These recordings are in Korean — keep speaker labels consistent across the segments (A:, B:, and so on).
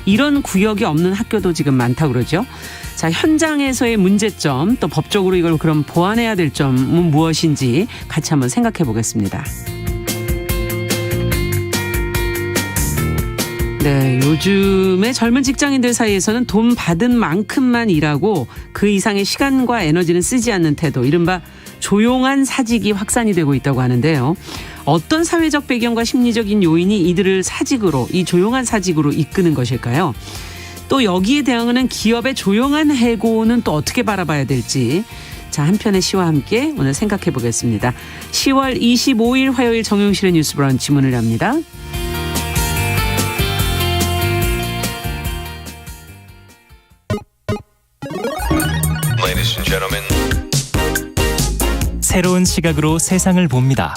A: 이런 구역이 없는 학교도 지금 많다고 그러죠. 자, 현장에서의 문제점, 또 법적으로 이걸 그럼 보완해야 될 점은 무엇인지 같이 한번 생각해 보겠습니다. 네, 요즘에 젊은 직장인들 사이에서는 돈 받은 만큼만 일하고 그 이상의 시간과 에너지는 쓰지 않는 태도, 이른바 조용한 사직이 확산이 되고 있다고 하는데요. 어떤 사회적 배경과 심리적인 요인이 이들을 사직으로, 이 조용한 사직으로 이끄는 것일까요? 또 여기에 대응하는 기업의 조용한 해고는 또 어떻게 바라봐야 될지, 자, 한 편의 시와 함께 오늘 생각해 보겠습니다. 10월 25일 화요일 정용실의 뉴스 브런치 문을 엽니다.
B: Ladies and gentlemen.
C: 새로운 시각으로 세상을 봅니다.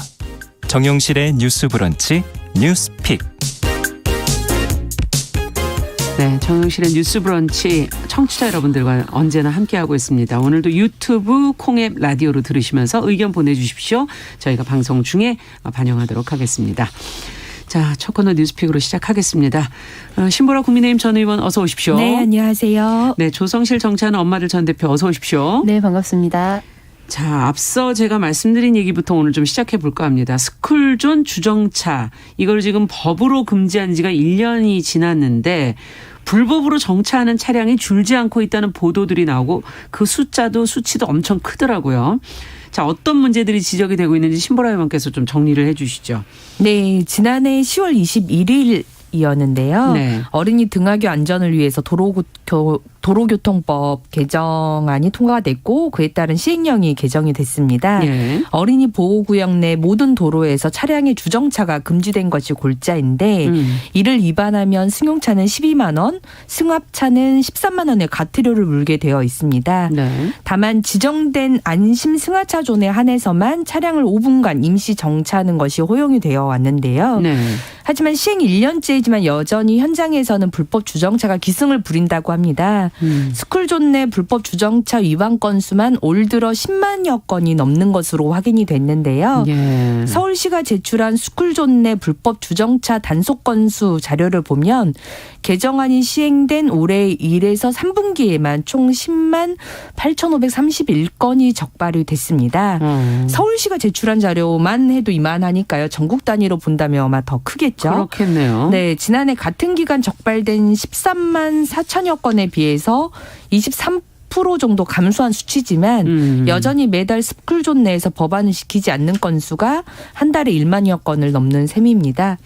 C: 정용실의 뉴스 브런치 뉴스픽.
A: 네, 정용실의 뉴스 브런치 청취자 여러분들과 언제나 함께하고 있습니다. 오늘도 유튜브, 콩앱, 라디오로 들으시면서 의견 보내주십시오. 저희가 방송 중에 반영하도록 하겠습니다. 자, 첫 코너 뉴스픽으로 시작하겠습니다. 신보라 국민의힘 전 의원 어서 오십시오.
D: 네, 안녕하세요.
A: 네, 조성실 정치하는 엄마들 전 대표 어서 오십시오.
D: 네, 반갑습니다.
A: 자, 앞서 제가 말씀드린 얘기부터 오늘 좀 시작해 볼까 합니다. 스쿨존 주정차, 이걸 지금 법으로 금지한 지가 1년이 지났는데 불법으로 정차하는 차량이 줄지 않고 있다는 보도들이 나오고 그 수치도 엄청 크더라고요. 자, 어떤 문제들이 지적이 되고 있는지 신보라 의원께서 좀 정리를 해 주시죠.
D: 네, 지난해 10월 21일이었는데요.
A: 네.
D: 어린이 등하교 안전을 위해서 도로교통법 개정안이 통과됐고 그에 따른 시행령이 개정이 됐습니다.
A: 네.
D: 어린이 보호구역 내 모든 도로에서 차량의 주정차가 금지된 것이 골자인데 이를 위반하면 승용차는 12만 원, 승합차는 13만 원의 과태료를 물게 되어 있습니다.
A: 네.
D: 다만 지정된 안심 승하차 존에 한해서만 차량을 5분간 임시 정차하는 것이 허용이 되어 왔는데요.
A: 네.
D: 하지만 시행 1년째이지만 여전히 현장에서는 불법 주정차가 기승을 부린다고 합니다. 스쿨존 내 불법 주정차 위반 건수만 올 들어 10만여 건이 넘는 것으로 확인이 됐는데요.
A: 예.
D: 서울시가 제출한 스쿨존 내 불법 주정차 단속 건수 자료를 보면 개정안이 시행된 올해 1에서 3분기에만 총 10만 8,531건이 적발이 됐습니다. 서울시가 제출한 자료만 해도 이만하니까요. 전국 단위로 본다면 아마 더 크겠죠.
A: 그렇겠네요.
D: 네, 지난해 같은 기간 적발된 13만 4천여 건에 비해서 23% 정도 감소한 수치지만 여전히 매달 스쿨존 내에서 법안을 지키지 않는 건수가 한 달에 1만여 건을 넘는 셈입니다.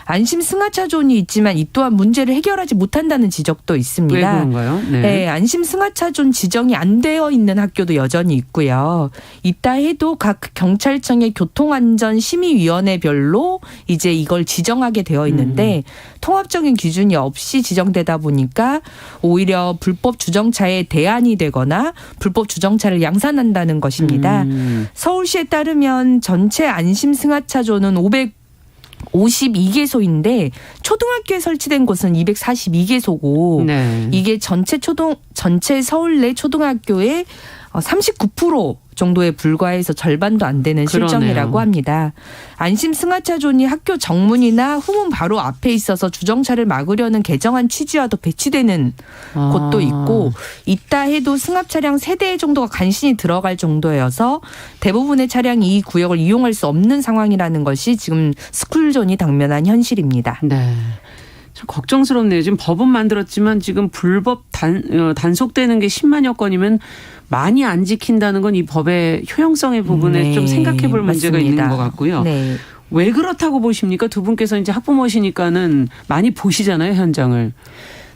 D: 안심 승하차 존이 있지만 이 또한 문제를 해결하지 못한다는 지적도 있습니다.
A: 왜 그런가요? 네.
D: 네, 안심 승하차 존 지정이 안 되어 있는 학교도 여전히 있고요. 있다 해도 각 경찰청의 교통안전심의위원회별로 이제 이걸 지정하게 되어 있는데 통합적인 기준이 없이 지정되다 보니까 오히려 불법 주정차에 대안이 되거나 불법 주정차를 양산한다는 것입니다. 서울시에 따르면 전체 안심 승하차 존은 552개소인데 초등학교에 설치된 곳은 242개소고
A: 네.
D: 이게 전체 서울 내 초등학교의 39% 정도에 불과해서 절반도 안 되는 실정이라고
A: 그러네요.
D: 합니다. 안심 승하차 존이 학교 정문이나 후문 바로 앞에 있어서 주정차를 막으려는 개정안 취지와도 배치되는 곳도 있고 있다 해도 승합 차량 3대 정도가 간신히 들어갈 정도여서 대부분의 차량이 이 구역을 이용할 수 없는 상황이라는 것이 지금 스쿨존이 당면한 현실입니다.
A: 네. 좀 걱정스럽네요. 지금 법은 만들었지만 지금 불법 단속되는 게 10만여 건이면 많이 안 지킨다는 건 이 법의 효용성의 부분에
D: 네,
A: 좀 생각해 볼 문제가
D: 맞습니다.
A: 있는 것 같고요.
D: 네.
A: 왜 그렇다고 보십니까? 두 분께서 이제 학부모시니까는 많이 보시잖아요, 현장을.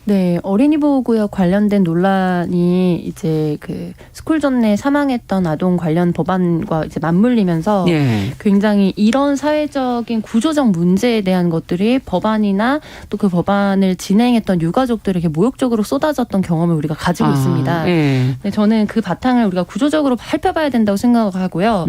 E: 네, 어린이 보호구역 관련된 논란이 이제 그 스쿨존 내 사망했던 아동 관련 법안과 이제 맞물리면서
A: 예.
E: 굉장히 이런 사회적인 구조적 문제에 대한 것들이 법안이나 또 그 법안을 진행했던 유가족들에게 모욕적으로 쏟아졌던 경험을 우리가 가지고 있습니다.
A: 예.
E: 네, 저는 그 바탕을 우리가 구조적으로 살펴봐야 된다고 생각하고요.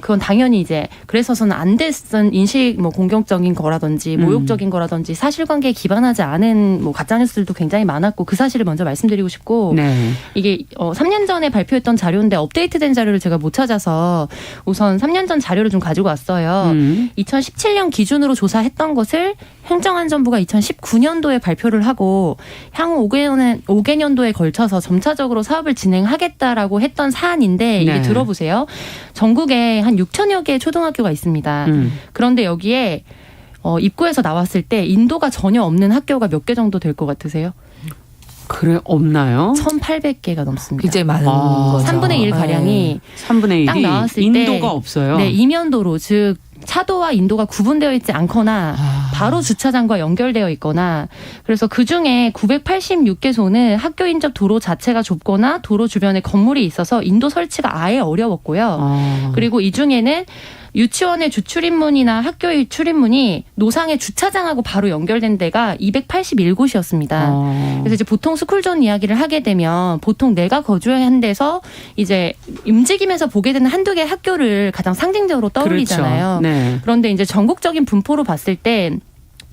E: 그건 당연히 이제 그래서서는 안 됐던 인식 뭐 공격적인 거라든지 모욕적인 거라든지 사실관계에 기반하지 않은 뭐 가짜뉴스를 학교들도 굉장히 많았고 그 사실을 먼저 말씀드리고 싶고
A: 네.
E: 이게 3년 전에 발표했던 자료인데 업데이트된 자료를 제가 못 찾아서 우선 3년 전 자료를 좀 가지고 왔어요. 2017년 기준으로 조사했던 것을 행정안전부가 2019년도에 발표를 하고 향후 5개년도에 걸쳐서 점차적으로 사업을 진행하겠다라고 했던 사안인데 이게
A: 네.
E: 들어보세요. 전국에 한 6천여 개의 초등학교가 있습니다. 그런데 여기에 입구에서 나왔을 때 인도가 전혀 없는 학교가 몇 개 정도 될 것 같으세요?
A: 그래 없나요?
E: 1,800개가 넘습니다.
D: 굉장히 많은
A: 아,
D: 거죠.
E: 3분의 1 가량이
A: 3분의 1이
E: 딱 나왔을 때
A: 인도가 없어요.
E: 네, 이면도로 즉 차도와 인도가 구분되어 있지 않거나 바로 주차장과 연결되어 있거나 그래서 그중에 986개소는 학교 인접 도로 자체가 좁거나 도로 주변에 건물이 있어서 인도 설치가 아예 어려웠고요. 그리고 이 중에는 유치원의 주출입문이나 학교의 출입문이 노상의 주차장하고 바로 연결된 데가 281곳이었습니다. 그래서 이제 보통 스쿨존 이야기를 하게 되면 보통 내가 거주한 데서 이제 움직이면서 보게 되는 한두 개의 학교를 가장 상징적으로 떠올리잖아요.
A: 그렇죠. 네.
E: 그런데 이제 전국적인 분포로 봤을 때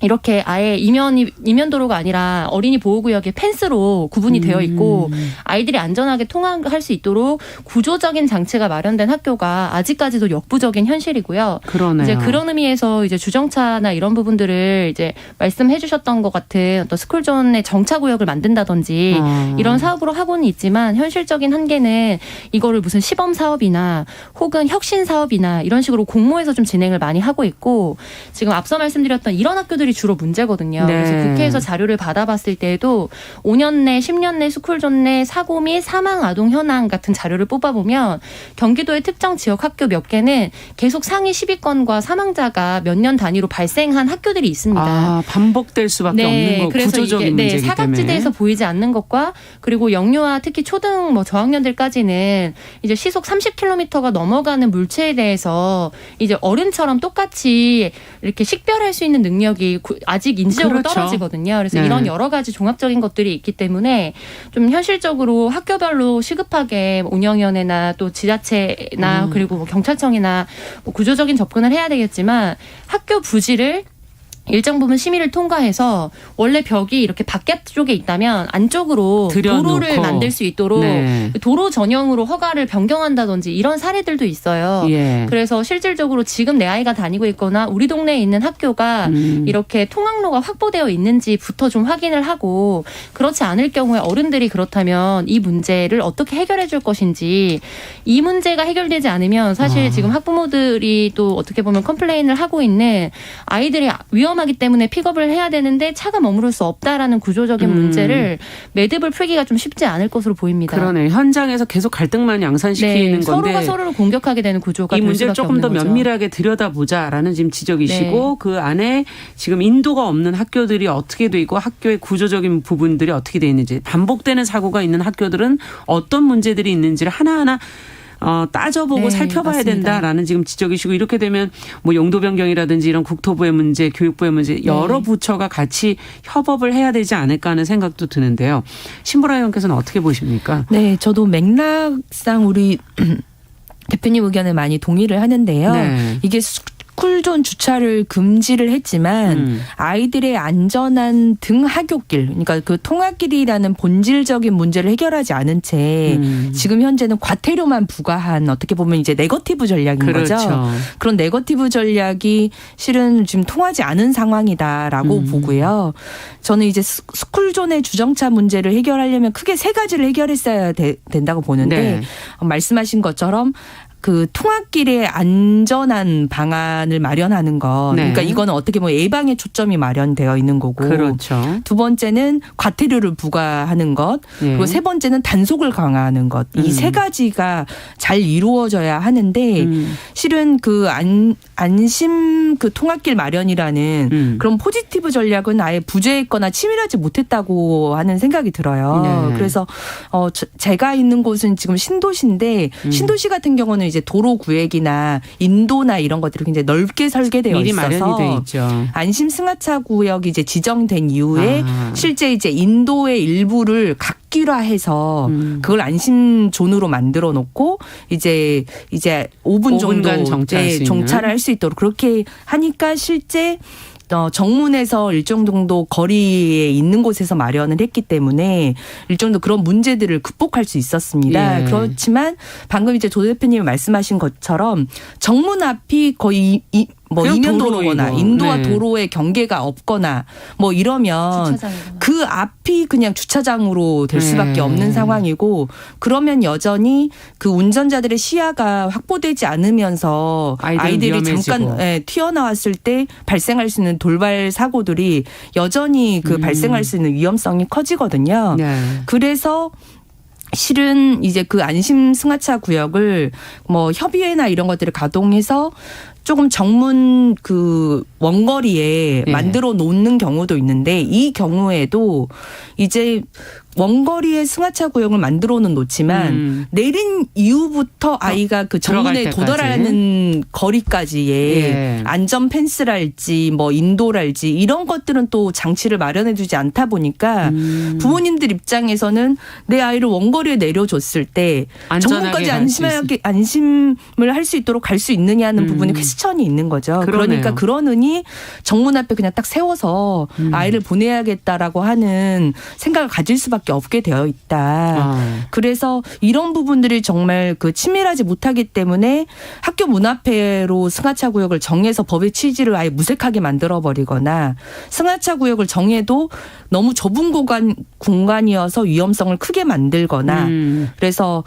E: 이렇게 아예 이면도로가 아니라 어린이 보호구역에 펜스로 구분이 되어 있고 아이들이 안전하게 통학할 수 있도록 구조적인 장치가 마련된 학교가 아직까지도 역부족인 현실이고요.
A: 그러네요.
E: 이제 그런 의미에서 이제 주정차나 이런 부분들을 이제 말씀해 주셨던 것 같은 어떤 스쿨존의 정차구역을 만든다든지 이런 사업으로 하고는 있지만 현실적인 한계는 이거를 무슨 시범 사업이나 혹은 혁신 사업이나 이런 식으로 공모해서 좀 진행을 많이 하고 있고 지금 앞서 말씀드렸던 이런 학교들이 주로 문제거든요.
A: 네.
E: 그래서 국회에서 자료를 받아봤을 때에도 5년 내 10년 내 스쿨존 내 사고 및 사망 아동 현황 같은 자료를 뽑아보면 경기도의 특정 지역 학교 몇 개는 계속 상위 10위권과 사망자가 몇 년 단위로 발생한 학교들이 있습니다.
A: 아, 반복될 수밖에 없는 거
E: 그래서
A: 구조적인
E: 이게,
A: 문제이기
E: 사각지대에서
A: 때문에.
E: 보이지 않는 것과 그리고 영유아 특히 초등 저학년들까지는 이제 시속 30km가 넘어가는 물체에 대해서 이제 어른처럼 똑같이 이렇게 식별할 수 있는 능력이 아직 인지적으로
A: 그렇죠.
E: 떨어지거든요. 그래서
A: 네.
E: 이런 여러 가지 종합적인 것들이 있기 때문에 좀 현실적으로 학교별로 시급하게 운영위원회나 또 지자체나 그리고 뭐 경찰청이나 뭐 구조적인 접근을 해야 되겠지만 학교 부지를 일정 부분 심의를 통과해서 원래 벽이 이렇게 바깥쪽에 있다면 안쪽으로
A: 들여놓고.
E: 도로를 만들 수 있도록
A: 네.
E: 도로 전용으로 허가를 변경한다든지 이런 사례들도 있어요.
A: 예.
E: 그래서 실질적으로 지금 내 아이가 다니고 있거나 우리 동네에 있는 학교가 이렇게 통학로가 확보되어 있는지부터 좀 확인을 하고 그렇지 않을 경우에 어른들이 그렇다면 이 문제를 어떻게 해결해 줄 것인지 이 문제가 해결되지 않으면 사실 지금 학부모들이 또 어떻게 보면 컴플레인을 하고 있는 아이들이 위험하기 때문에 픽업을 해야 되는데 차가 머무를 수 없다라는 구조적인 문제를 매듭을 풀기가 좀 쉽지 않을 것으로 보입니다.
A: 그러네. 현장에서 계속 갈등만 양산시키는 건데
E: 서로가 서로를 공격하게 되는 구조가
A: 이
E: 될
A: 문제를
E: 수밖에
A: 조금 더
E: 없는 거죠.
A: 면밀하게 들여다보자라는 지금 지적이시고
E: 네.
A: 그 안에 지금 인도가 없는 학교들이 어떻게 돼 있고 학교의 구조적인 부분들이 어떻게 돼 있는지 반복되는 사고가 있는 학교들은 어떤 문제들이 있는지를 하나하나 따져보고
E: 네,
A: 살펴봐야
E: 맞습니다.
A: 된다라는 지금 지적이시고 이렇게 되면 뭐 용도 변경이라든지 이런 국토부의 문제, 교육부의 문제 여러 부처가 같이 협업을 해야 되지 않을까 하는 생각도 드는데요. 신보라 의원께서는 어떻게 보십니까?
D: 네, 저도 맥락상 우리 대표님 의견에 많이 동의를 하는데요.
A: 네.
D: 이게 스쿨존 주차를 금지를 했지만 아이들의 안전한 등하굣길, 그러니까 그 통학길이라는 본질적인 문제를 해결하지 않은 채 지금 현재는 과태료만 부과한 어떻게 보면 이제 네거티브 전략인
A: 그렇죠.
D: 거죠. 그런 네거티브 전략이 실은 지금 통하지 않은 상황이다라고 보고요. 저는 이제 스쿨존의 주정차 문제를 해결하려면 크게 세 가지를 해결했어야 된다고 보는데
A: 네.
D: 말씀하신 것처럼 그 통학길에 안전한 방안을 마련하는 것.
A: 네.
D: 그러니까 이거는 어떻게 보면 예방에 초점이 마련되어 있는 거고.
A: 그렇죠.
D: 두 번째는 과태료를 부과하는 것.
A: 예.
D: 그리고 세 번째는 단속을 강화하는 것. 이 세 가지가 잘 이루어져야 하는데 실은 그 안심 그 통학길 마련이라는 그런 포지티브 전략은 아예 부재했거나 치밀하지 못했다고 하는 생각이 들어요.
A: 네.
D: 그래서 제가 있는 곳은 지금 신도시인데 신도시 같은 경우는 이제 도로 구획이나 인도나 이런 것들이 굉장히 넓게 설계되어
A: 미리
D: 있어서
A: 마련이 돼 있죠.
D: 안심 승하차 구역이 이제 지정된 이후에
A: 아.
D: 실제 이제 인도의 일부를 각기화해서 그걸 안심 존으로 만들어 놓고 이제 5분 정도
A: 5분간 정차할 수 있는.
D: 정차를 할 수 있도록 그렇게 하니까 실제 정문에서 일정 정도 거리에 있는 곳에서 마련을 했기 때문에 일정 정도 그런 문제들을 극복할 수 있었습니다.
A: 예.
D: 그렇지만 방금 이제 조 대표님이 말씀하신 것처럼 정문 앞이 거의
A: 그냥
D: 이면 도로거나
A: 도로이고.
D: 인도와
A: 네.
D: 도로의 경계가 없거나 뭐 이러면
E: 주차장이거나.
D: 그 앞이 그냥 주차장으로 될 수밖에
A: 네.
D: 없는 상황이고 그러면 여전히 그 운전자들의 시야가 확보되지 않으면서
A: 아이들은
D: 아이들이
A: 위험해지고.
D: 잠깐 튀어나왔을 때 발생할 수 있는 돌발 사고들이 여전히 그 발생할 수 있는 위험성이 커지거든요.
A: 네.
D: 그래서 실은 이제 그 안심 승하차 구역을 뭐 협의회나 이런 것들을 가동해서 조금 정문 그 원거리에
A: 예.
D: 만들어 놓는 경우도 있는데 이 경우에도 이제 원거리에 승하차 구역을 만들어는 놓지만 내린 이후부터 아이가 그 정문에
A: 때까지.
D: 도달하는 거리까지의
A: 예.
D: 안전 펜스랄지 뭐 인도랄지 이런 것들은 또 장치를 마련해두지 않다 보니까 부모님들 입장에서는 내 아이를 원거리에 내려줬을 때
A: 안전하게
D: 정문까지 안심을 할 수 있도록 갈 수 있느냐는 부분이 퀘스천이 있는 거죠.
A: 그러네요.
D: 그러니까 그러느니 정문 앞에 그냥 딱 세워서 아이를 보내야겠다라고 하는 생각을 가질 수밖에 없게 되어 있다. 그래서 이런 부분들이 정말 그 치밀하지 못하기 때문에 학교 문 앞에로 승하차 구역을 정해서 법의 취지를 아예 무색하게 만들어버리거나 승하차 구역을 정해도 너무 좁은 공간이어서 위험성을 크게 만들거나 그래서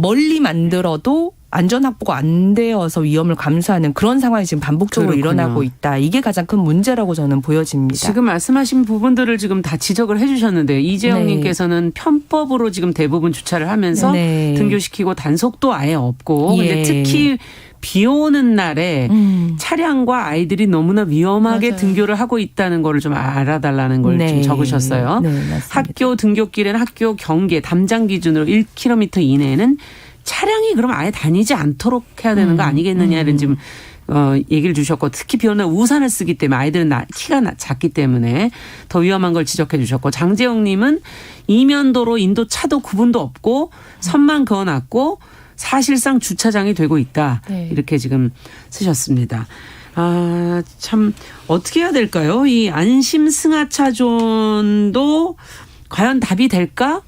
D: 멀리 만들어도 안전 확보가 안 되어서 위험을 감수하는 그런 상황이 지금 반복적으로
A: 그렇군요.
D: 일어나고 있다. 이게 가장 큰 문제라고 저는 보여집니다.
A: 지금 말씀하신 부분들을 지금 다 지적을 해주셨는데 이재영님께서는 편법으로 지금 대부분 주차를 하면서
D: 네.
A: 등교시키고 단속도 아예 없고
D: 예.
A: 근데 특히 비 오는 날에 차량과 아이들이 너무나 위험하게
E: 맞아요.
A: 등교를 하고 있다는 걸 좀 알아달라는 걸
D: 네.
A: 좀 적으셨어요.
D: 네, 맞습니다.
A: 학교 등교길에는 학교 경계 담장 기준으로 1km 이내에는 차량이 그럼 아예 다니지 않도록 해야 되는 거 아니겠느냐는 지금 얘기를 주셨고 특히 비 오는 날 우산을 쓰기 때문에 아이들은 키가 작기 때문에 더 위험한 걸 지적해 주셨고 장재영님은 이면도로 인도 차도 구분도 없고 선만 그어놨고 사실상 주차장이 되고 있다.
E: 네.
A: 이렇게 지금 쓰셨습니다. 아, 참 어떻게 해야 될까요? 이 안심 승하차존도 과연 답이 될까?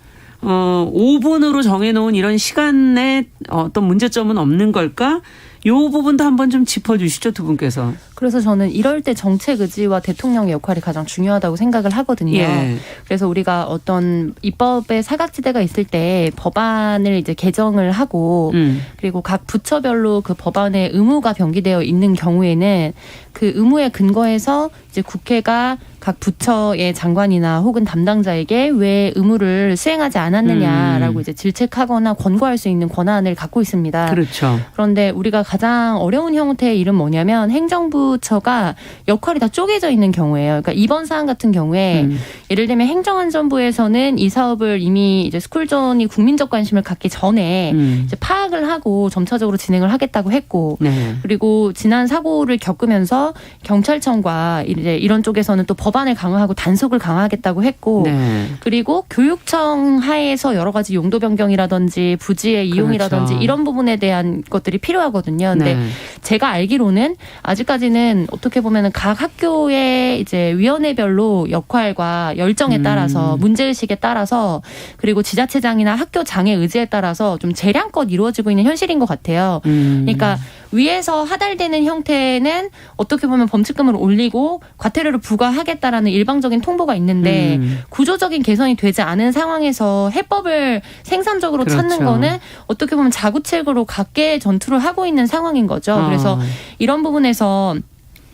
A: 5분으로 정해놓은 이런 시간에 어떤 문제점은 없는 걸까? 요 부분도 한번 좀 짚어주시죠, 두 분께서.
E: 그래서 저는 이럴 때 정책 의지와 대통령의 역할이 가장 중요하다고 생각을 하거든요.
A: 예.
E: 그래서 우리가 어떤 입법의 사각지대가 있을 때 법안을 이제 개정을 하고 그리고 각 부처별로 그 법안의 의무가 병기되어 있는 경우에는 그 의무에 근거해서 이제 국회가 각 부처의 장관이나 혹은 담당자에게 왜 의무를 수행하지 않았느냐라고 이제 질책하거나 권고할 수 있는 권한을 갖고 있습니다.
A: 그렇죠.
E: 그런데 우리가 가장 어려운 형태의 일은 뭐냐면 행정부처가 역할이 다 쪼개져 있는 경우예요. 그러니까 이번 사안 같은 경우에 예를 들면 행정안전부에서는 이 사업을 이미 이제 스쿨존이 국민적 관심을 갖기 전에 이제 파악을 하고 점차적으로 진행을 하겠다고 했고
A: 네.
E: 그리고 지난 사고를 겪으면서 경찰청과 이제 이런 쪽에서는 또 법안을 강화하고 단속을 강화하겠다고 했고
A: 네.
E: 그리고 교육청 하에서 여러 가지 용도 변경이라든지 부지의 이용이라든지
A: 그렇죠.
E: 이런 부분에 대한 것들이 필요하거든요. 근데
A: 네.
E: 제가 알기로는 아직까지는 어떻게 보면은 각 학교의 이제 위원회별로 역할과 열정에 따라서 문제의식에 따라서 그리고 지자체장이나 학교 장의 의지에 따라서 좀 재량껏 이루어지고 있는 현실인 것 같아요. 그러니까 위에서 하달되는 형태는 어떻게 보면 범칙금을 올리고 과태료를 부과하겠다라는 일방적인 통보가 있는데 구조적인 개선이 되지 않은 상황에서 해법을 생산적으로
A: 그렇죠.
E: 찾는 거는 어떻게 보면 자구책으로 각계의 전투를 하고 있는 상황인 거죠. 그래서 이런 부분에서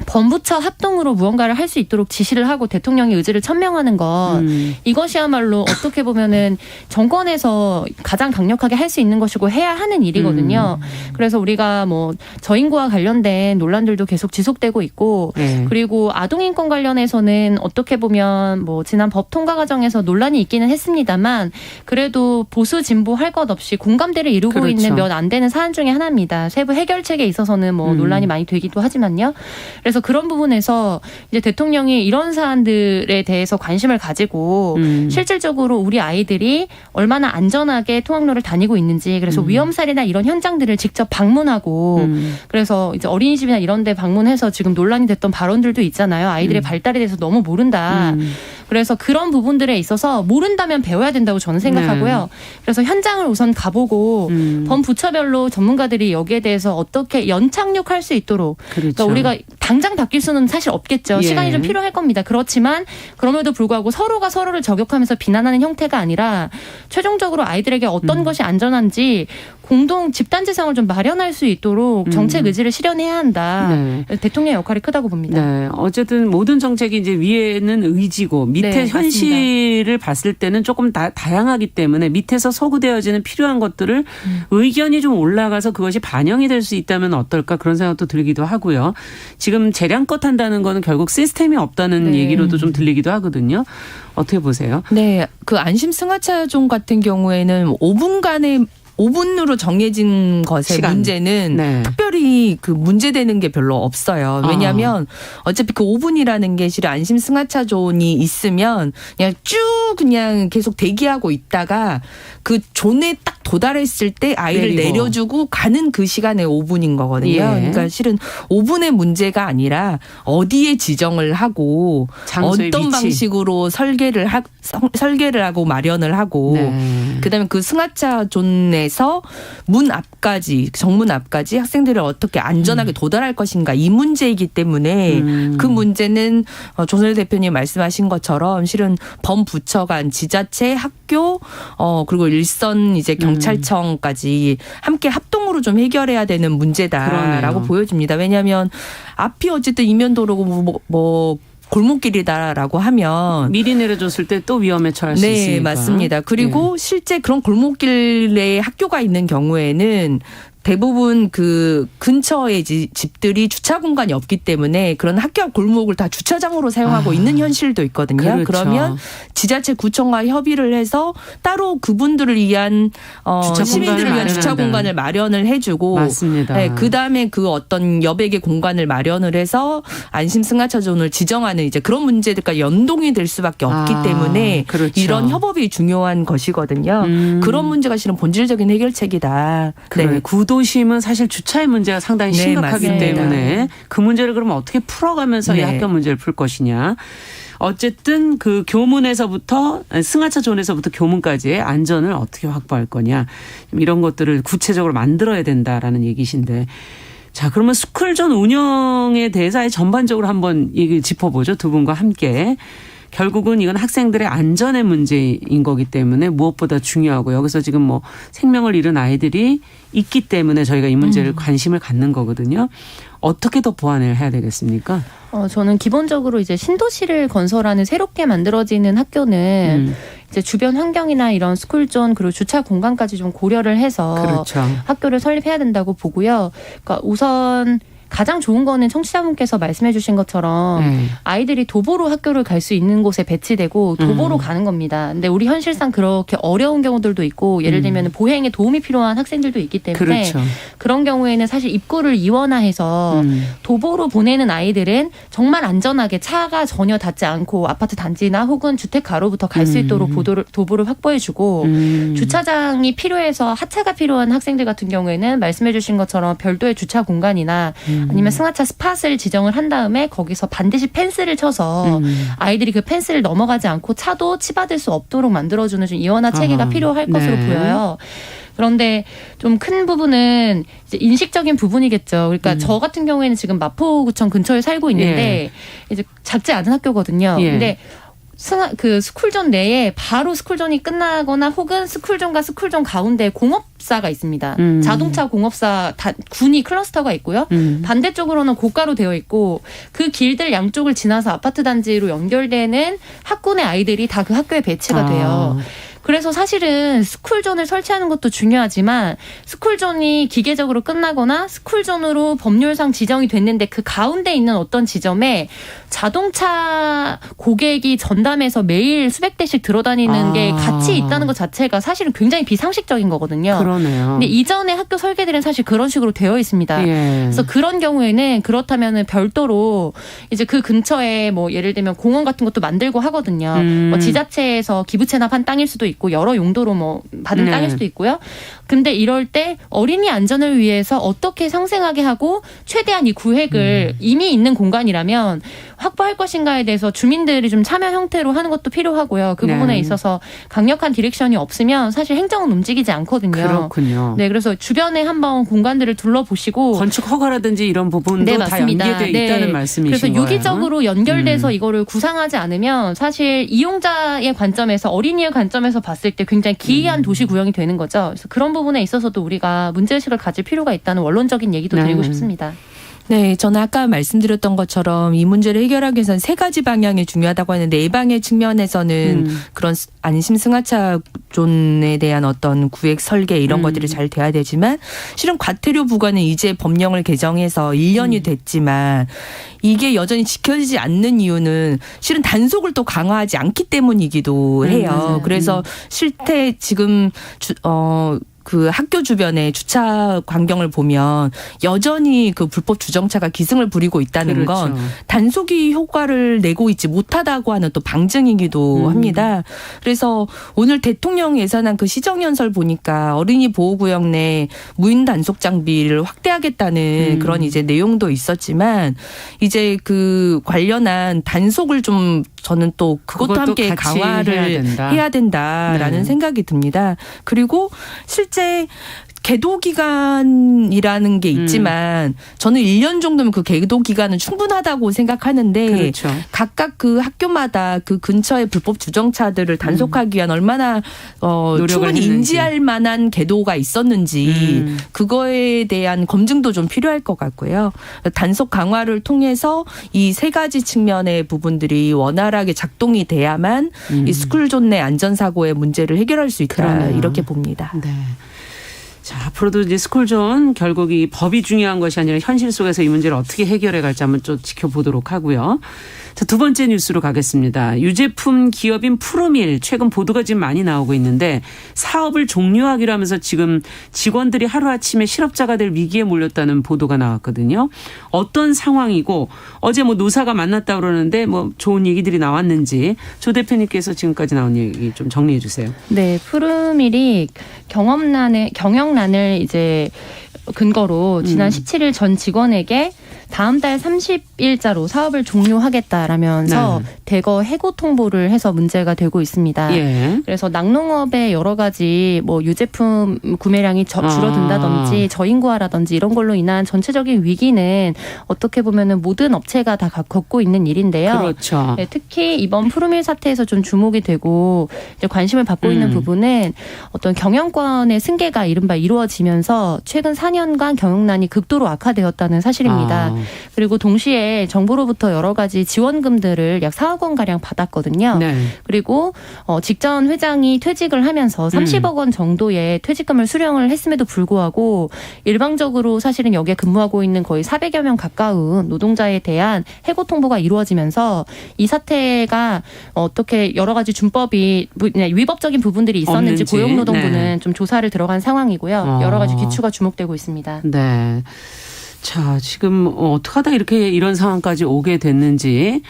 E: 범부처 합동으로 무언가를 할 수 있도록 지시를 하고 대통령의 의지를 천명하는 것 이것이야말로 어떻게 보면은 정권에서 가장 강력하게 할 수 있는 것이고 해야 하는 일이거든요. 그래서 우리가 뭐 저인구와 관련된 논란들도 계속 지속되고 있고
A: 네.
E: 그리고 아동인권 관련해서는 어떻게 보면 뭐 지난 법 통과 과정에서 논란이 있기는 했습니다만 그래도 보수 진보 할 것 없이 공감대를 이루고
A: 그렇죠.
E: 있는 몇 안 되는 사안 중에 하나입니다. 세부 해결책에 있어서는 뭐 논란이 많이 되기도 하지만요. 그래서 그래서 그런 부분에서 이제 대통령이 이런 사안들에 대해서 관심을 가지고 실질적으로 우리 아이들이 얼마나 안전하게 통학로를 다니고 있는지 그래서 위험살이나 이런 현장들을 직접 방문하고 그래서 이제 어린이집이나 이런 데 방문해서 지금 논란이 됐던 발언들도 있잖아요. 아이들의 발달에 대해서 너무 모른다. 그래서 그런 부분들에 있어서 모른다면 배워야 된다고 저는 생각하고요.
A: 네.
E: 그래서 현장을 우선 가보고 범부처별로 전문가들이 여기에 대해서 어떻게 연착륙할 수 있도록
A: 그렇죠.
E: 그러니까 우리가 당장 바뀔 수는 사실 없겠죠.
A: 예.
E: 시간이 좀 필요할 겁니다. 그렇지만 그럼에도 불구하고 서로가 서로를 저격하면서 비난하는 형태가 아니라 최종적으로 아이들에게 어떤 것이 안전한지 공동 집단지성을 좀 마련할 수 있도록 정책 의지를 실현해야 한다.
A: 네.
E: 대통령의 역할이 크다고 봅니다.
A: 네. 어쨌든 모든 정책이 이제 위에는 의지고 밑에
E: 네,
A: 현실을 봤을 때는 조금 다양하기 때문에 밑에서 서구되어지는 필요한 것들을 의견이 좀 올라가서 그것이 반영이 될 수 있다면 어떨까 그런 생각도 들기도 하고요. 지금 재량껏 한다는 거는 결국 시스템이 없다는
E: 네.
A: 얘기로도 좀 들리기도 하거든요. 어떻게 보세요?
D: 네, 그 안심 승하차종 같은 경우에는 5분으로 정해진 것의
A: 시간.
D: 문제는
A: 네.
D: 특별히 그 문제되는 게 별로 없어요. 왜냐하면 어차피 그 5분이라는 게 실은 안심 승하차 존이 있으면 그냥 쭉 그냥 계속 대기하고 있다가 그 존에 딱 도달했을 때 아이를
A: 내리고.
D: 내려주고 가는 그 시간에 5분인 거거든요.
A: 예.
D: 그러니까 실은 5분의 문제가 아니라 어디에 지정을 하고
A: 장소의
D: 어떤
A: 위치.
D: 방식으로 설계를 하고 마련을 하고
A: 네.
D: 그다음에 그 승하차 존에서 문 앞까지 정문 앞까지 학생들을 어떻게 안전하게 도달할 것인가 이 문제이기 때문에 그 문제는 조선일 대표님 말씀하신 것처럼 실은 범부처 간 지자체 학교 그리고 일선 이제 경찰청까지 함께 합동으로 좀 해결해야 되는 문제다라고
A: 그러네요.
D: 보여집니다. 왜냐하면 앞이 어쨌든 이면도로고 뭐 골목길이다라고 하면
A: 미리 내려줬을 때 또 위험에 처할 수
D: 네,
A: 있으니까.
D: 맞습니다. 그리고 실제 그런 골목길에 학교가 있는 경우에는 대부분 그 근처의 집들이 주차 공간이 없기 때문에 그런 학교 앞 골목을 다 주차장으로 사용하고 있는 현실도 있거든요.
A: 그렇죠.
D: 그러면 지자체 구청과 협의를 해서 따로 그분들을 위한
A: 주차
D: 시민들을
A: 공간을
D: 위한 주차
A: 마련한다.
D: 공간을 마련을 해주고
A: 맞습니다.
D: 네, 그다음에 그 어떤 여백의 공간을 마련을 해서 안심 승하차 존을 지정하는 이제 그런 문제들과 연동이 될 수밖에 없기 때문에
A: 그렇죠.
D: 이런 협업이 중요한 것이거든요. 그런 문제가 실은 본질적인 해결책이다.
A: 그래.
D: 네.
A: 구도심은 사실 주차의 문제가 상당히
D: 네,
A: 심각하기
D: 맞습니다.
A: 때문에 그 문제를 그러면 어떻게 풀어가면서 이
D: 네.
A: 학교 문제를 풀 것이냐. 어쨌든 그 교문에서부터 승하차 존에서부터 교문까지의 안전을 어떻게 확보할 거냐. 이런 것들을 구체적으로 만들어야 된다라는 얘기신데. 자, 그러면 스쿨존 운영에 대해서 아예 전반적으로 한번 얘기 짚어보죠. 두 분과 함께. 결국은 이건 학생들의 안전의 문제인 거기 때문에 무엇보다 중요하고 여기서 지금 뭐 생명을 잃은 아이들이 있기 때문에 저희가 이 문제를 관심을 갖는 거거든요. 어떻게 더 보완을 해야 되겠습니까?
E: 저는 기본적으로 이제 신도시를 건설하는 새롭게 만들어지는 학교는 이제 주변 환경이나 이런 스쿨존 그리고 주차 공간까지 좀 고려를 해서
A: 그렇죠.
E: 학교를 설립해야 된다고 보고요. 그러니까 우선 가장 좋은 거는 청취자분께서 말씀해 주신 것처럼 아이들이 도보로 학교를 갈 수 있는 곳에 배치되고 도보로 가는 겁니다. 근데 우리 현실상 그렇게 어려운 경우들도 있고 예를 들면 보행에 도움이 필요한 학생들도 있기 때문에
A: 그렇죠.
E: 그런 경우에는 사실 입구를 이원화해서 도보로 보내는 아이들은 정말 안전하게 차가 전혀 닿지 않고 아파트 단지나 혹은 주택 가로부터 갈 수 있도록 도보를 확보해주고 주차장이 필요해서 하차가 필요한 학생들 같은 경우에는 말씀해 주신 것처럼 별도의 주차 공간이나 아니면 승하차 스팟을 지정을 한 다음에 거기서 반드시 펜스를 쳐서 아이들이 그 펜스를 넘어가지 않고 차도 치받을 수 없도록 만들어주는 좀 이원화 체계가 필요할 것으로 보여요. 그런데 좀 큰 부분은 이제 인식적인 부분이겠죠. 그러니까 저 같은 경우에는 지금 마포구청 근처에 살고 있는데 이제 작지 않은 학교거든요. 근데 그 스쿨존 내에 바로 스쿨존이 끝나거나 혹은 스쿨존과 스쿨존 가운데 공업사가 있습니다. 자동차 공업사 군이 클러스터가 있고요. 반대쪽으로는 고가로 되어 있고 그 길들 양쪽을 지나서 아파트 단지로 연결되는 학군의 아이들이 다 그 학교에 배치가 돼요. 그래서 사실은 스쿨존을 설치하는 것도 중요하지만 스쿨존이 기계적으로 끝나거나 스쿨존으로 법률상 지정이 됐는데 그 가운데 있는 어떤 지점에 자동차 고객이 전담해서 매일 수백 대씩 들어다니는 게 같이 있다는 것 자체가 사실은 굉장히 비상식적인 거거든요.
A: 그러네요.
E: 근데 이전의 학교 설계들은 사실 그런 식으로 되어 있습니다.
A: 예.
E: 그래서 그런 경우에는 그렇다면은 별도로 이제 그 근처에 뭐 예를 들면 공원 같은 것도 만들고 하거든요. 뭐 지자체에서 기부 체납한 땅일 수도 있고 여러 용도로 뭐 받은
A: 네.
E: 땅일 수도 있고요. 근데 이럴 때 어린이 안전을 위해서 어떻게 상생하게 하고 최대한 이 구획을 이미 있는 공간이라면 확보할 것인가에 대해서 주민들이 좀 참여 형태로 하는 것도 필요하고요. 그
A: 네.
E: 부분에 있어서 강력한 디렉션이 없으면 사실 행정은 움직이지 않거든요.
A: 그렇군요.
E: 네, 그래서 주변에 한번 공간들을 둘러보시고
A: 건축 허가라든지 이런 부분도
E: 네,
A: 다
E: 맞습니다.
A: 연계되어
E: 네.
A: 있다는 말씀이신
E: 그래서
A: 거예요.
E: 유기적으로 연결돼서 이거를 구상하지 않으면 사실 이용자의 관점에서 어린이의 관점에서 봤을 때 굉장히 기이한 도시 구형이 되는 거죠. 그래서 그런 부분에 있어서도 우리가 문제의식을 가질 필요가 있다는 원론적인 얘기도 드리고 싶습니다.
D: 네, 저는 아까 말씀드렸던 것처럼 이 문제를 해결하기 위해서는 세 가지 방향이 중요하다고 하는데 예방의 측면에서는 그런 안심 승하차 존에 대한 어떤 구획 설계 이런 것들이 잘 돼야 되지만 실은 과태료 부과는 이제 법령을 개정해서 1년이 됐지만 이게 여전히 지켜지지 않는 이유는 실은 단속을 또 강화하지 않기 때문이기도 해요.
E: 맞아요.
D: 그래서 실태 지금 그 학교 주변에 주차 광경을 보면 여전히 그 불법 주정차가 기승을 부리고 있다는
A: 그렇죠.
D: 건 단속이 효과를 내고 있지 못하다고 하는 또 방증이기도 합니다. 그래서 오늘 대통령 예산안 그 시정연설 보니까 어린이 보호구역 내 무인 단속 장비를 확대하겠다는 그런 이제 내용도 있었지만 이제 그 관련한 단속을 좀 저는 또 그것도 함께
A: 같이
D: 강화를 해야 된다라는
A: 네.
D: 생각이 듭니다. 그리고 실제 계도 기간이라는 게 있지만 저는 1년 정도면 그 계도 기간은 충분하다고 생각하는데
A: 그렇죠.
D: 각각 그 학교마다 그 근처의 불법 주정차들을 단속하기 위한 얼마나 충분히
A: 했는지.
D: 인지할 만한 계도가 있었는지 그거에 대한 검증도 좀 필요할 것 같고요. 단속 강화를 통해서 이 세 가지 측면의 부분들이 원활하게 작동이 돼야만 이 스쿨존 내 안전사고의 문제를 해결할 수 있다.
A: 그러네요.
D: 이렇게 봅니다.
A: 네. 자, 앞으로도 이제 스쿨존 결국 이 법이 중요한 것이 아니라 현실 속에서 이 문제를 어떻게 해결해 갈지 한번 좀 지켜보도록 하고요. 자, 두 번째 뉴스로 가겠습니다. 유제품 기업인 푸르밀 최근 보도가 지금 많이 나오고 있는데 사업을 종료하기로 하면서 지금 직원들이 하루아침에 실업자가 될 위기에 몰렸다는 보도가 나왔거든요. 어떤 상황이고 어제 뭐 노사가 만났다 그러는데 뭐 좋은 얘기들이 나왔는지 조 대표님께서 지금까지 나온 얘기 좀 정리해 주세요.
E: 네, 푸르밀이 경영난을 이제 근거로 지난 17일 전 직원에게 다음 달 30일자로 사업을 종료하겠다라면서
A: 네.
E: 대거 해고 통보를 해서 문제가 되고 있습니다.
A: 예.
E: 그래서 낙농업의 여러 가지 뭐 유제품 구매량이 줄어든다든지 저인구화라든지 이런 걸로 인한 전체적인 위기는 어떻게 보면은 모든 업체가 다 겪고 있는 일인데요.
A: 그렇죠.
E: 네, 특히 이번 푸르밀 사태에서 좀 주목이 되고 이제 관심을 받고 있는 부분은 어떤 경영권의 승계가 이른바 이루어지면서 최근 4년간 경영난이 극도로 악화되었다는 사실입니다. 그리고 동시에 정부로부터 여러 가지 지원금들을 약 4억 원 가량 받았거든요.
A: 네.
E: 그리고 직전 회장이 퇴직을 하면서 30억 원 정도의 퇴직금을 수령을 했음에도 불구하고 일방적으로 사실은 여기에 근무하고 있는 거의 400여 명 가까운 노동자에 대한 해고 통보가 이루어지면서 이 사태가 어떻게 여러 가지 준법이 위법적인 부분들이 있었는지
A: 없는지.
E: 고용노동부는
A: 네.
E: 좀 조사를 들어간 상황이고요. 여러 가지 기추가 주목되고 있습니다.
A: 네. 자, 지금 어떻게 하다 이렇게 이런 상황까지 오게 됐는지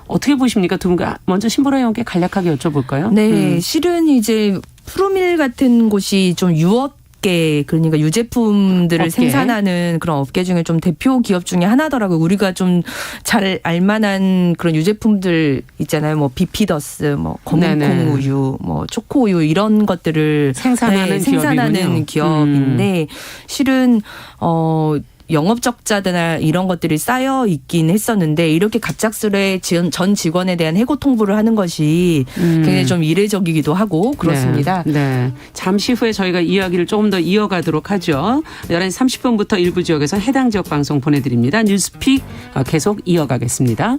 A: 어떻게 보십니까? 두 분 먼저 신보라 의원께 간략하게 여쭤볼까요?
D: 네, 실은 이제 푸르밀 같은 곳이 좀 유업계 그러니까 유제품들을
A: 업계.
D: 생산하는 그런 업계 중에 좀 대표 기업 중에 하나더라고요. 우리가 좀 잘 알만한 그런 유제품들 있잖아요. 뭐 비피더스, 뭐 검은콩
A: 네네.
D: 우유, 뭐 초코 우유 이런 것들을
A: 생산하는
D: 생산하는 기업인데 실은 영업 적자나 이런 것들이 쌓여 있긴 했었는데 이렇게 갑작스레 전 직원에 대한 해고 통보를 하는 것이 굉장히 좀 이례적이기도 하고 그렇습니다.
A: 네. 네. 잠시 후에 저희가 이야기를 조금 더 이어가도록 하죠. 11시 30분부터 일부 지역에서 해당 지역 방송 보내드립니다. 뉴스픽 계속 이어가겠습니다.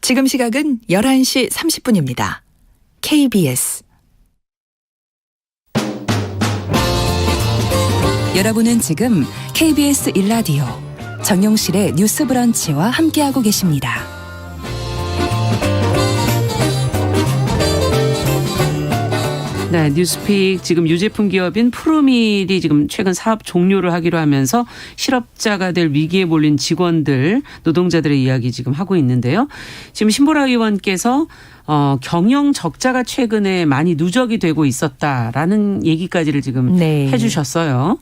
F: 지금 시각은 11시 30분입니다. KBS
G: 여러분은 지금 KBS 1라디오 정용실의 뉴스 브런치와 함께하고 계십니다.
A: 네, 뉴스픽 지금 유제품 기업인 푸르밀이 지금 최근 사업 종료를 하기로 하면서 실업자가 될 위기에 몰린 직원들, 노동자들의 이야기 지금 하고 있는데요. 지금 신보라 의원께서 경영 적자가 최근에 많이 누적이 되고 있었다라는 얘기까지를 지금
D: 네.
A: 해주셨어요.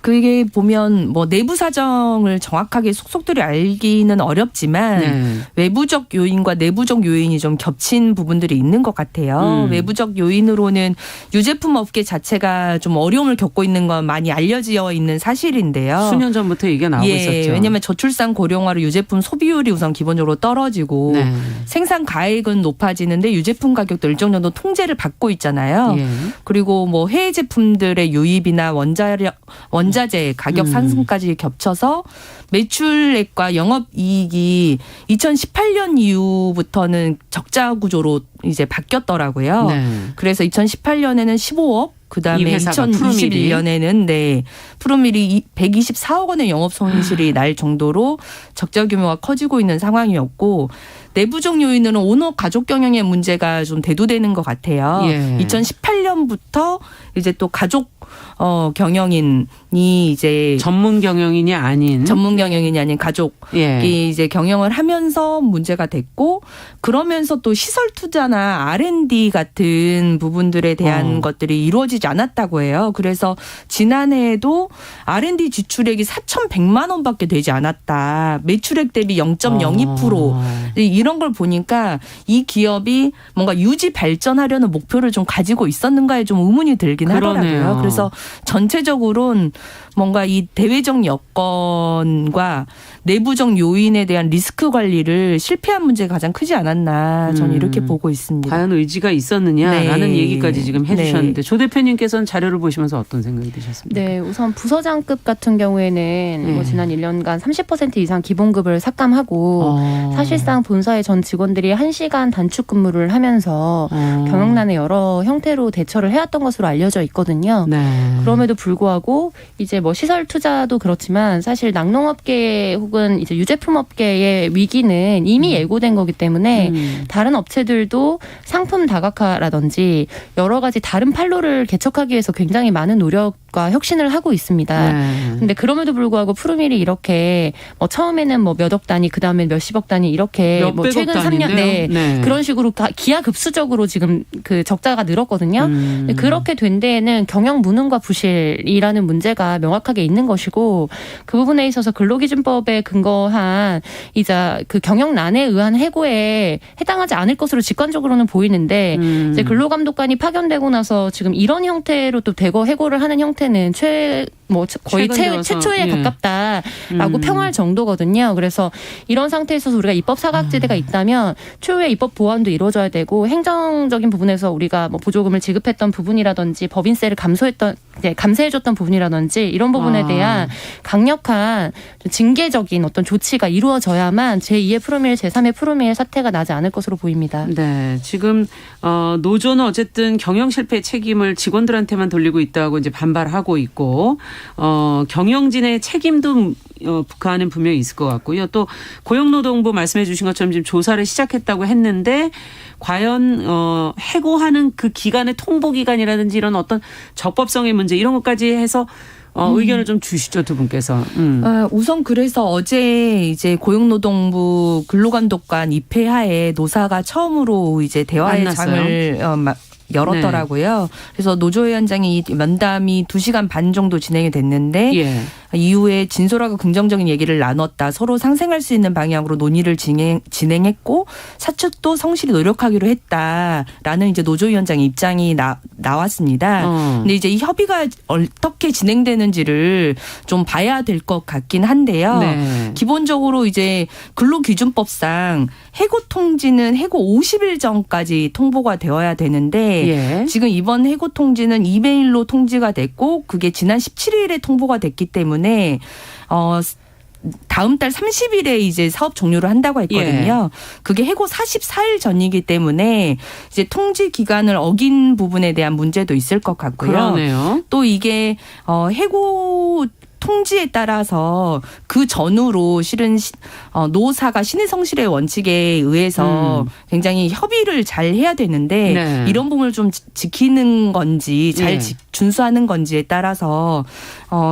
D: 그게 보면 뭐 내부 사정을 정확하게 속속들이 알기는 어렵지만
A: 네.
D: 외부적 요인과 내부적 요인이 좀 겹친 부분들이 있는 것 같아요. 외부적 요인으로는 유제품 업계 자체가 좀 어려움을 겪고 있는 건 많이 알려져 있는 사실인데요.
A: 수년 전부터 얘기가 나오고 있었죠.
D: 왜냐하면 저출산 고령화로 유제품 소비율이 우선 기본적으로 떨어지고
A: 네.
D: 생산 가액은 높아지는데 유제품 가격도 일정 정도 통제를 받고 있잖아요.
A: 예.
D: 그리고 뭐 해외 제품들의 유입이나 원자재 가격 상승까지 겹쳐서 매출액과 영업이익이 2018년 이후부터는 적자 구조로 이제 바뀌었더라고요.
A: 네.
D: 그래서 2018년에는 15억, 그다음에
A: 이 회사가
D: 2021년에는 푸르밀이 124억 원의 영업 손실이 날 정도로 적자 규모가 커지고 있는 상황이었고 내부적 요인으로는 오너 가족 경영의 문제가 좀 대두되는 것 같아요.
A: 예.
D: 2018년부터 이제 또 가족 경영인이 이제
A: 전문 경영인이 아닌
D: 가족이
A: 예.
D: 이제 경영을 하면서 문제가 됐고 그러면서 또 시설 투자나 R&D 같은 부분들에 대한 것들이 이루어지지 않았다고 해요. 그래서 지난해에도 R&D 지출액이 4,100만 원밖에 되지 않았다. 매출액 대비 0.02% 이런 걸 보니까 이 기업이 뭔가 유지 발전하려는 목표를 좀 가지고 있었는가에 좀 의문이 들긴
A: 그러네요.
D: 하더라고요. 그래서 전체적으로는 뭔가 이 대외적 여건과 내부적 요인에 대한 리스크 관리를 실패한 문제가 가장 크지 않았나 저는 이렇게 보고 있습니다.
A: 과연 의지가 있었느냐라는
D: 네.
A: 얘기까지 지금 해주셨는데
D: 네.
A: 조 대표님께서는 자료를 보시면서 어떤 생각이 드셨습니까?
E: 네, 우선 부서장급 같은 경우에는 뭐 지난 1년간 30% 이상 기본급을 삭감하고 사실상 본사의 전 직원들이 1시간 단축 근무를 하면서 경영난에 여러 형태로 대처를 해왔던 것으로 알려져 있거든요.
A: 네.
E: 그럼에도 불구하고 이제 뭐 시설 투자도 그렇지만 사실 낙농업계 혹은 이제 유제품 업계의 위기는 이미 예고된 거기 때문에 다른 업체들도 상품 다각화라든지 여러 가지 다른 판로를 개척하기 위해서 굉장히 많은 노력과 혁신을 하고 있습니다.
A: 네.
E: 근데 그럼에도 불구하고 푸르밀이 이렇게 뭐 처음에는 뭐 몇억 단위 그다음에 몇십억 단위 이렇게 뭐
A: 몇백억
E: 최근 3년
A: 단위인데요? 네.
E: 그런 식으로 기하급수적으로 지금 그 적자가 늘었거든요. 근데 그렇게 된 데에는 경영 무능과 부실이라는 문제가 명확하게 있는 것이고 그 부분에 있어서 근로기준법에 근거한 이제 그 경영난에 의한 해고에 해당하지 않을 것으로 직관적으로는 보이는데 이제 근로감독관이 파견되고 나서 지금 이런 형태로 또 대거 해고를 하는 형태는 거의 최초에 가깝다라고 평할 정도거든요. 그래서 이런 상태에 있어서 우리가 입법 사각지대가 있다면 추후에 입법 보완도 이루어져야 되고 행정적인 부분에서 우리가 뭐 보조금을 지급했던 부분이라든지 법인세를 감세해줬던 부분이라든지 이런 부분에 대한 강력한 징계적인 어떤 조치가 이루어져야만 제2의 푸르밀, 제3의 푸르밀 사태가 나지 않을 것으로 보입니다.
A: 네, 지금 노조는 어쨌든 경영 실패 책임을 직원들한테만 돌리고 있다고 이제 반발하고 있고 경영진의 책임도 북한은 분명히 있을 것 같고요. 또 고용노동부 말씀해 주신 것처럼 지금 조사를 시작했다고 했는데 과연 해고하는 그 기간의 통보 기간이라든지 이런 어떤 적법성의 문제 이런 것까지 해서 의견을 좀 주시죠, 두 분께서.
D: 우선 그래서 어제 이제 고용노동부 근로감독관 입회하에 노사가 처음으로 이제 대화의
A: 만났어요?
D: 장을 열었더라고요. 네. 그래서 노조위원장이 면담이 2시간 반 정도 진행이 됐는데
A: 예.
D: 이후에 진솔하고 긍정적인 얘기를 나눴다. 서로 상생할 수 있는 방향으로 논의를 진행했고 사측도 성실히 노력하기로 했다라는 이제 노조위원장의 입장이 나왔습니다. 근데 이제 이 협의가 어떻게 진행되는지를 좀 봐야 될 것 같긴 한데요.
A: 네.
D: 기본적으로 이제 근로기준법상 해고 통지는 해고 50일 전까지 통보가 되어야 되는데
A: 예.
D: 지금 이번 해고 통지는 이메일로 통지가 됐고 그게 지난 17일에 통보가 됐기 때문에 다음 달 30일에 이제 사업 종료를 한다고 했거든요. 그게 해고 44일 전이기 때문에 이제 통지 기간을 어긴 부분에 대한 문제도 있을 것 같고요.
A: 그러네요.
D: 또 이게 해고 통지에 따라서 그 전후로 실은 노사가 신의 성실의 원칙에 의해서 굉장히 협의를 잘 해야 되는데
A: 네.
D: 이런 부분을 좀 지키는 건지 잘 준수하는 건지에 따라서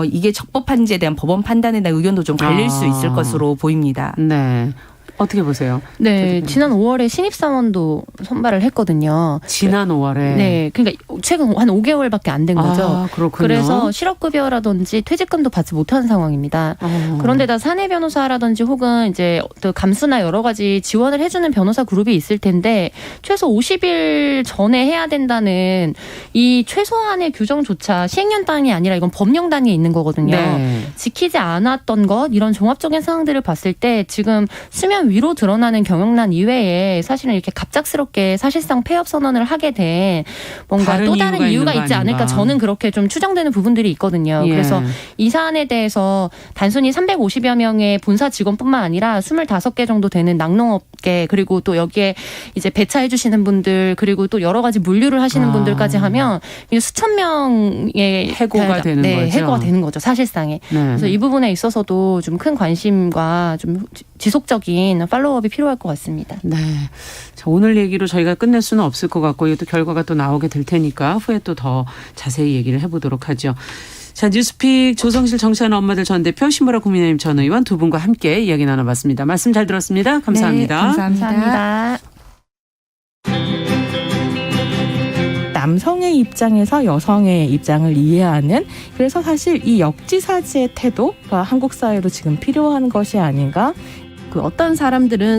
D: 이게 적법한지에 대한 법원 판단에 대한 의견도 좀 갈릴 수 있을 것으로 보입니다.
A: 네. 어떻게 보세요?
E: 네, 지난 5월에 신입사원도 선발을 했거든요.
A: 지난 5월에.
E: 네, 그러니까 최근 한 5개월밖에 안 된 거죠.
A: 아, 그렇군요.
E: 그래서 실업급여라든지 퇴직금도 받지 못하는 상황입니다. 그런데다 사내 변호사라든지 혹은 이제 또 감수나 여러 가지 지원을 해주는 변호사 그룹이 있을 텐데 최소 50일 전에 해야 된다는 이 최소한의 규정조차 시행령 단위 아니라 이건 법령 단위에 있는 거거든요.
A: 네.
E: 지키지 않았던 것 이런 종합적인 상황들을 봤을 때 지금 수면 위로 드러나는 경영난 이외에 사실은 이렇게 갑작스럽게 사실상 폐업 선언을 하게 된 뭔가
A: 다른
E: 또 다른 이유가
A: 있는 거
E: 있지 않을까
A: 아닌가.
E: 저는 그렇게 좀 추정되는 부분들이 있거든요.
A: 예.
E: 그래서 이 사안에 대해서 단순히 350여 명의 본사 직원뿐만 아니라 25개 정도 되는 낙농업계 그리고 또 여기에 이제 배차해 주시는 분들 그리고 또 여러 가지 물류를 하시는 분들까지 하면 수천 명의
A: 해고가 되는 거죠.
E: 해고가 되는 거죠. 사실상에.
A: 네.
E: 그래서 이 부분에 있어서도 좀 큰 관심과 좀 지속적인 팔로우업이 필요할 것 같습니다.
A: 네. 자, 오늘 얘기로 저희가 끝낼 수는 없을 것 같고 이것도 결과가 또 나오게 될 테니까 후에 또 더 자세히 얘기를 해보도록 하죠. 자, 뉴스픽 조성실 정치하는 엄마들 전 대표 신보라 국민의힘 전 의원 두 분과 함께 이야기 나눠봤습니다. 말씀 잘 들었습니다. 감사합니다.
D: 네, 감사합니다.
E: 감사합니다.
H: 남성의 입장에서 여성의 입장을 이해하는 그래서 사실 이 역지사지의 태도가 한국 사회로 지금 필요한 것이 아닌가. 그 어떤 사람들은